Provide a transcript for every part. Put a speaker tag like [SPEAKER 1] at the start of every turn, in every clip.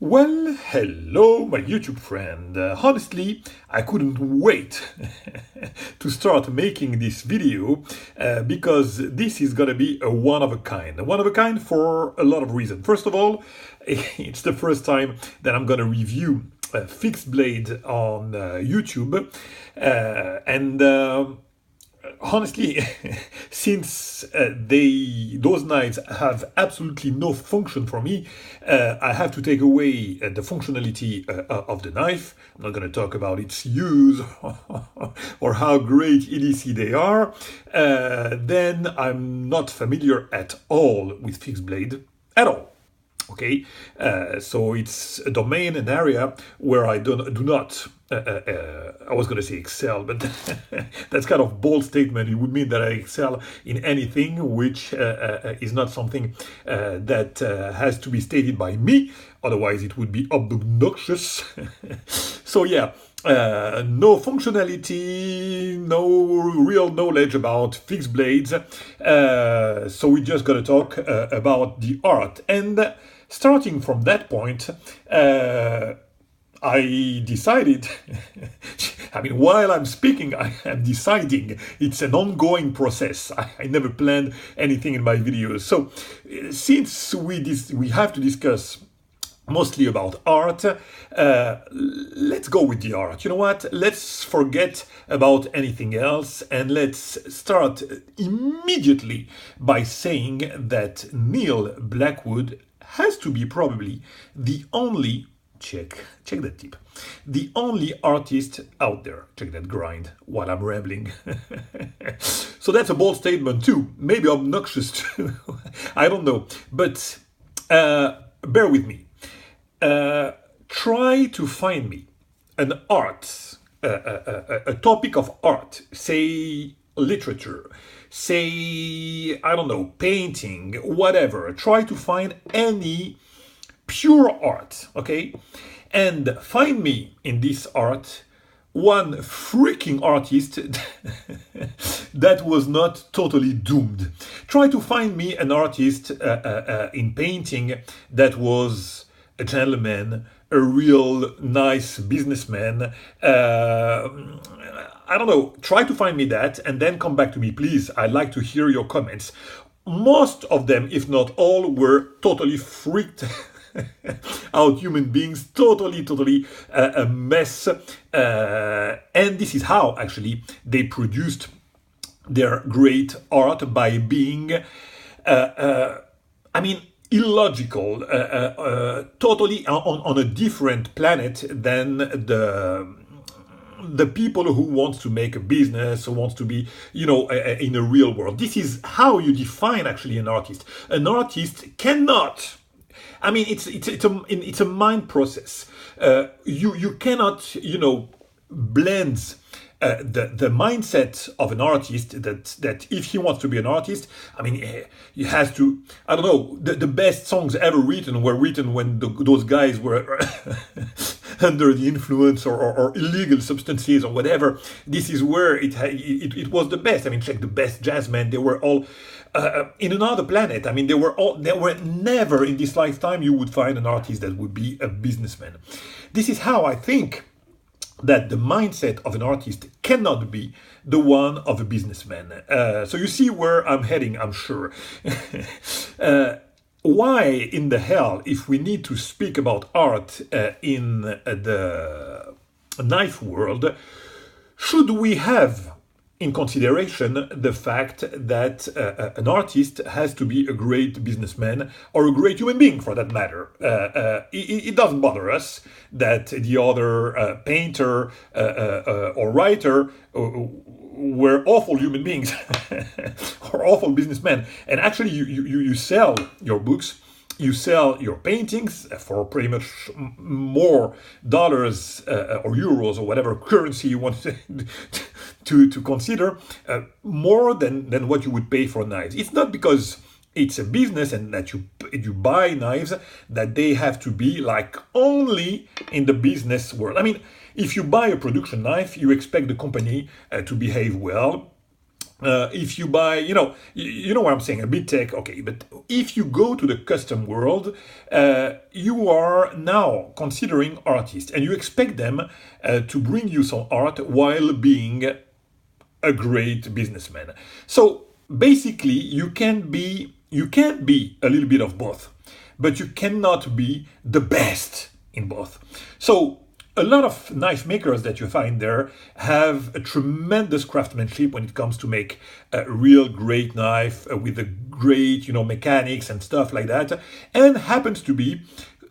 [SPEAKER 1] Well, hello, my YouTube friend. Honestly, I couldn't wait to start making this video because this is gonna be a one of a kind. A one of a kind for a lot of reasons. First of all, it's the first time that I'm gonna review fixed blade on YouTube, and honestly, since those knives have absolutely no function for me, I have to take away the functionality of the knife. I'm not going to talk about its use or how great EDC they are. Then I'm not familiar at all with fixed blade at all. Okay, so it's a domain, an area where I do not, I was going to say excel, but that's kind of bold statement. It would mean that I excel in anything, which is not something that has to be stated by me. Otherwise, it would be obnoxious. So yeah, no functionality, no real knowledge about fixed blades. So we're just going to talk about the art. And starting from that point, I decided, I mean, while I'm speaking, I am deciding. It's an ongoing process. I never planned anything in my videos. So since we have to discuss mostly about art, let's go with the art. You know what? Let's forget about anything else and let's start immediately by saying that Neil Blackwood has to be probably the only, check that tip, the only artist out there. Check that grind while I'm rambling. So that's a bold statement too, maybe obnoxious too. I don't know, but bear with me. Try to find me an art, a topic of art, say literature, say, I don't know, painting, whatever. Try to find any pure art, okay? And find me in this art one freaking artist that was not totally doomed. Try to find me an artist in painting that was a gentleman, a real nice businessman. I don't know, try to find me that and then come back to me, please. I'd like to hear your comments. Most of them, if not all, were totally freaked out human beings, totally a mess. And this is how, actually, they produced their great art, by being, I mean, illogical, totally on a different planet than the people who wants to make a business, who wants to be, you know, in a real world. This is how you define actually an artist. An artist cannot, I mean, it's a mind process. You cannot, you know, blend the mindset of an artist that if he wants to be an artist, I mean, he has to, I don't know, the best songs ever written were written when those guys were under the influence or illegal substances or whatever. This is where it was the best. I mean, check the best jazzmen. They were all in another planet. I mean, they were never in this lifetime you would find an artist that would be a businessman. This is how I think that the mindset of an artist cannot be the one of a businessman. So you see where I'm heading, I'm sure. Why in the hell, if we need to speak about art in the knife world, should we have in consideration the fact that an artist has to be a great businessman or a great human being, for that matter? It doesn't bother us that the other painter or writer were awful human beings or awful businessmen. And actually, you sell your books, you sell your paintings for pretty much more dollars or euros or whatever currency you want to consider, more than what you would pay for knives. It's not because it's a business and that you buy knives that they have to be like only in the business world. I mean, if you buy a production knife, you expect the company to behave well. If you buy, you know what I'm saying, a bit tech, okay. But if you go to the custom world, you are now considering artists, and you expect them to bring you some art while being a great businessman. So basically, you can be a little bit of both, but you cannot be the best in both. So a lot of knife makers that you find there have a tremendous craftsmanship when it comes to make a real great knife with a great, mechanics and stuff like that, and happens to be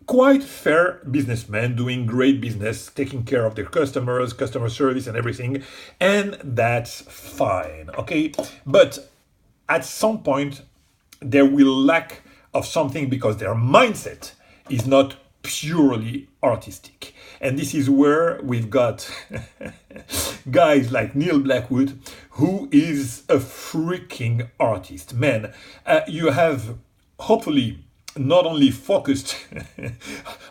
[SPEAKER 1] quite fair businessmen doing great business, taking care of their customers, customer service and everything, and that's fine, okay? But at some point, they will lack of something because their mindset is not purely artistic. And this is where we've got guys like Neil Blackwood, who is a freaking artist. Man, you have hopefully not only focused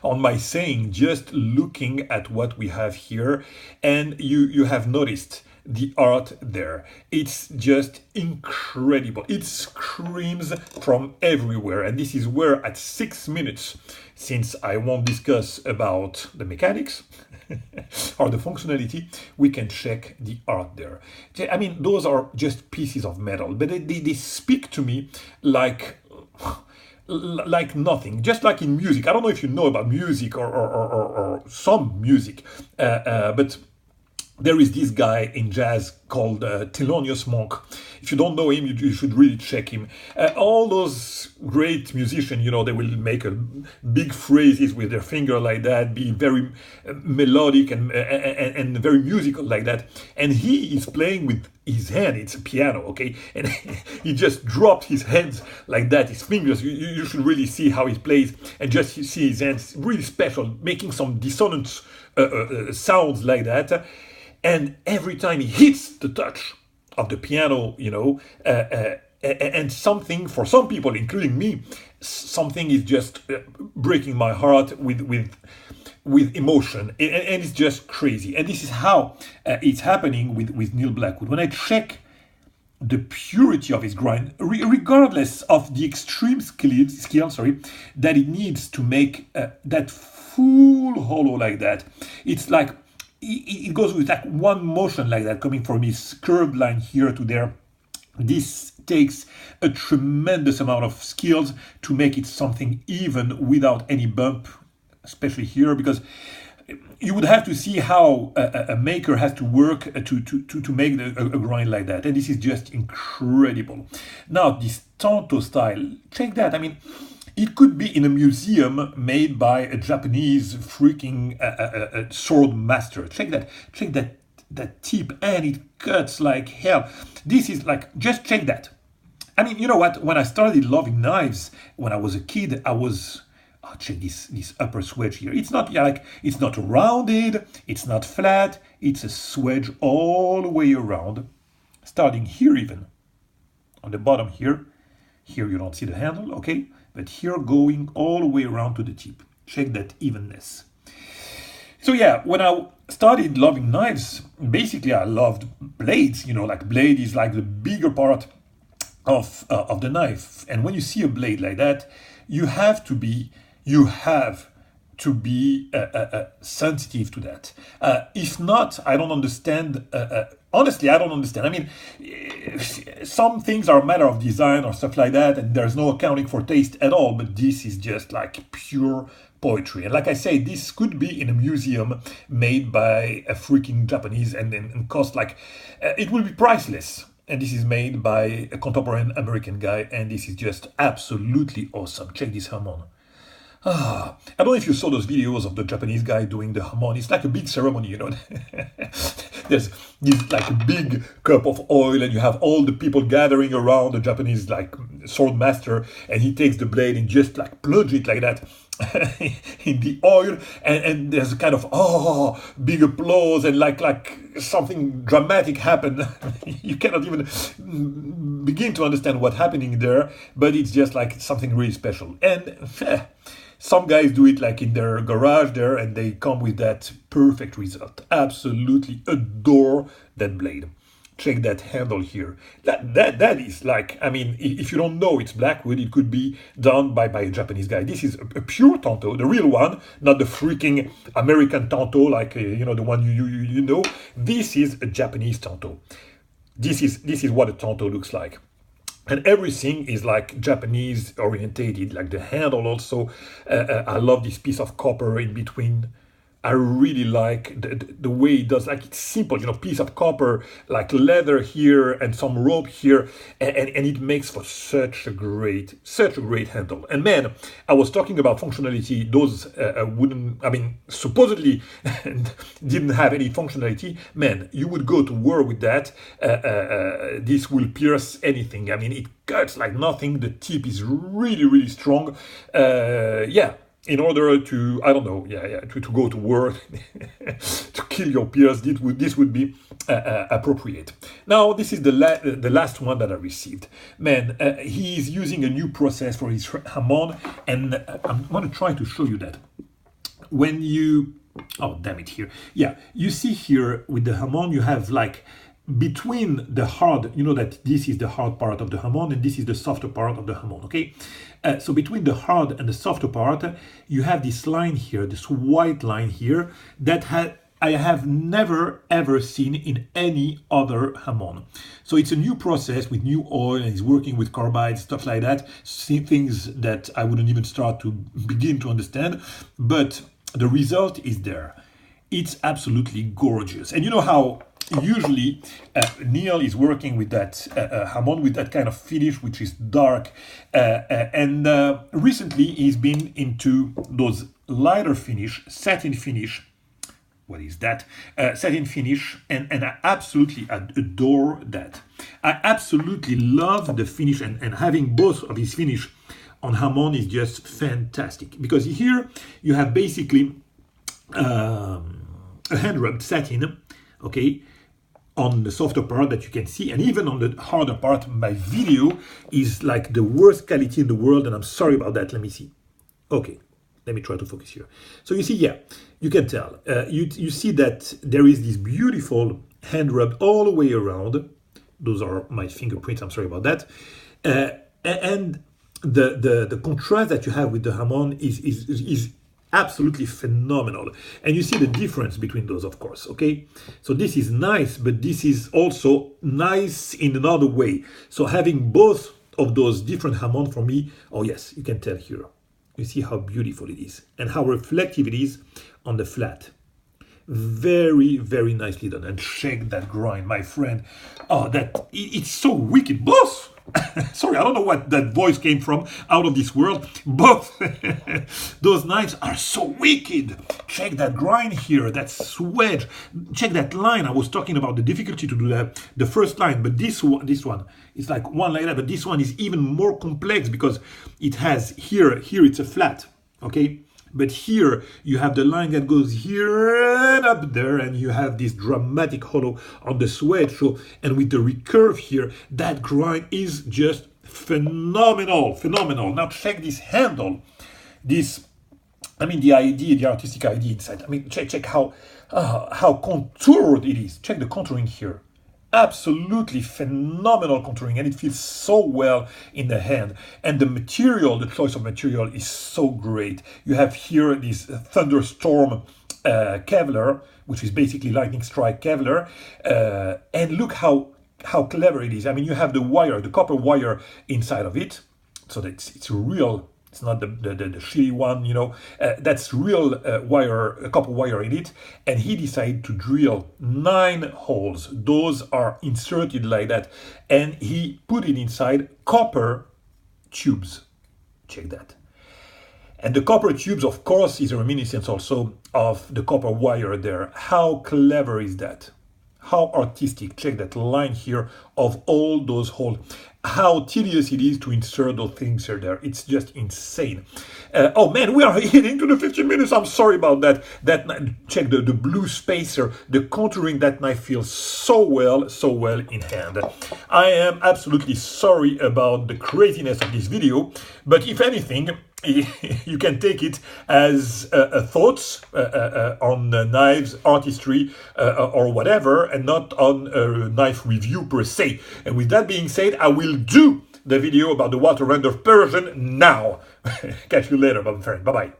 [SPEAKER 1] on my saying, just looking at what we have here, and you have noticed the art there. It's just incredible. It screams from everywhere. And this is where at 6 minutes, since I won't discuss about the mechanics or the functionality, we can check the art there. I mean, those are just pieces of metal, but they speak to me like nothing, just like in music. I don't know if you know about music or some music, but there is this guy in jazz called Thelonious Monk. If you don't know him, you should really check him. All those great musicians, they will make big phrases with their finger like that, be very melodic and very musical like that. And he is playing with his hand. It's a piano, okay? And he just dropped his hands like that, his fingers. You should really see how he plays and just see his hands. Really special, making some dissonant sounds like that. And every time he hits the touch of the piano, and something, for some people, including me, something is just breaking my heart with emotion. And it's just crazy. And this is how it's happening with Neil Blackwood. When I check the purity of his grind, regardless of the extreme skill, that it needs to make that full hollow like that, it's like, it goes with like one motion like that, coming from his curved line here to there. This takes a tremendous amount of skills to make it something even without any bump, especially here, because you would have to see how a maker has to work to make a grind like that. And this is just incredible. Now, this Tanto style, check that. I mean, it could be in a museum made by a Japanese freaking sword master. Check that tip, and it cuts like hell. This is like, just check that. I mean, you know what? When I started loving knives when I was a kid, I was, check this upper swedge here. It's not it's not rounded, it's not flat. It's a swedge all the way around, starting here even on the bottom here. Here you don't see the handle, okay? But here going all the way around to the tip. Check that evenness. So yeah, when I started loving knives, basically I loved blades. Like blade is like the bigger part of the knife. And when you see a blade like that, you have to be sensitive to that. If not, I don't understand. Honestly, I don't understand. I mean, some things are a matter of design or stuff like that, and there's no accounting for taste at all, but this is just like pure poetry. And like I say, this could be in a museum made by a freaking Japanese and cost like, it will be priceless. And this is made by a contemporary American guy, and this is just absolutely awesome. Check this hamon. I don't know if you saw those videos of the Japanese guy doing the hamon. It's like a big ceremony, There's this like a big cup of oil, and you have all the people gathering around the Japanese like sword master, and he takes the blade and just like plunge it like that in the oil, and there's a kind of big applause, and like something dramatic happened. You cannot even begin to understand what's happening there, but it's just like something really special. And some guys do it like in their garage there, and they come with that perfect result. Absolutely adore that blade. Check that handle here. That is like, I mean, if you don't know it's Blackwood, it could be done by a Japanese guy. This is a pure Tanto, the real one, not the freaking American Tanto, like you know, the one you know. This is a Japanese Tanto. This is what a Tanto looks like. And everything is like Japanese orientated, like the handle also. I love this piece of copper in between. I really like the way it does, like it's simple, you know, piece of copper, like leather here and some rope here, and it makes for such a great handle. And man, I was talking about functionality, those wouldn't, I mean, supposedly didn't have any functionality. Man, you would go to war with that. This will pierce anything. I mean, it cuts like nothing. The tip is really strong. Yeah. In order to, I don't know, to go to war, to kill your peers, this would be appropriate. Now, this is the last one that I received. Man, he is using a new process for his hamon, and I'm going to try to show you that. When you, oh, damn it, here. Yeah, you see here with the hamon, you have like, between the hard, you know that this is the hard part of the hamon and this is the softer part of the hamon, okay? So between the hard and the softer part, you have this line here, this white line here, that I have never ever seen in any other hamon. So it's a new process with new oil, and it's working with carbide, stuff like that, things that I wouldn't even start to begin to understand, but the result is there. It's absolutely gorgeous. And you know how usually Neil is working with that hamon, with that kind of finish which is dark, and recently he's been into those lighter finish, satin finish. What is that? Satin finish, and I absolutely adore that. I absolutely love the finish, and having both of his finish on hamon is just fantastic, because here you have basically a hand rubbed satin, okay, on the softer part that you can see, and even on the harder part, my video is like the worst quality in the world, and I'm sorry about that. Let me see. Okay, let me try to focus here. So you see, yeah, you can tell. You see that there is this beautiful hand rub all the way around. Those are my fingerprints. I'm sorry about that. And the contrast that you have with the hamon is absolutely phenomenal, and you see the difference between those, of course. Okay, so this is nice, but this is also nice in another way. So having both of those different hamon for me, oh yes, you can tell here. You see how beautiful it is and how reflective it is on the flat. Very nicely done. And check that grind, my friend. Oh, it's so wicked, boss. Sorry, I don't know what that voice came from, out of this world, but those knives are so wicked. Check that grind here, that swedge. Check that line. I was talking about the difficulty to do the first line, but this one is like one like that, but this one is even more complex because it has here it's a flat, okay? But here you have the line that goes here and up there, and you have this dramatic hollow on the swedge. So, and with the recurve here, that grind is just phenomenal. Now check this handle. I mean, the artistic idea inside. I mean, check how contoured it is. Check the contouring here. Absolutely phenomenal contouring, and it feels so well in the hand. And the choice of material is so great. You have here this thunderstorm Kevlar, which is basically lightning strike Kevlar, and look how clever it is. I mean, you have the copper wire inside of it, so that it's real. It's not the shitty one, you know. That's real copper wire in it. And he decided to drill 9 holes. Those are inserted like that. And he put it inside copper tubes. Check that. And the copper tubes, of course, is a reminiscence also of the copper wire there. How clever is that? How artistic. Check that line here of all those holes. How tedious it is to insert those things there. It's just insane. Oh man, we are hitting to the 15 minutes. I'm sorry about that. Check the blue spacer, the contouring. That knife feels so well in hand. I am absolutely sorry about the craziness of this video, but if anything, you can take it as thoughts on knives, artistry, or whatever, and not on a knife review per se. And with that being said, I will do the video about the water render Persian now. Catch you later, my friend. Bye bye.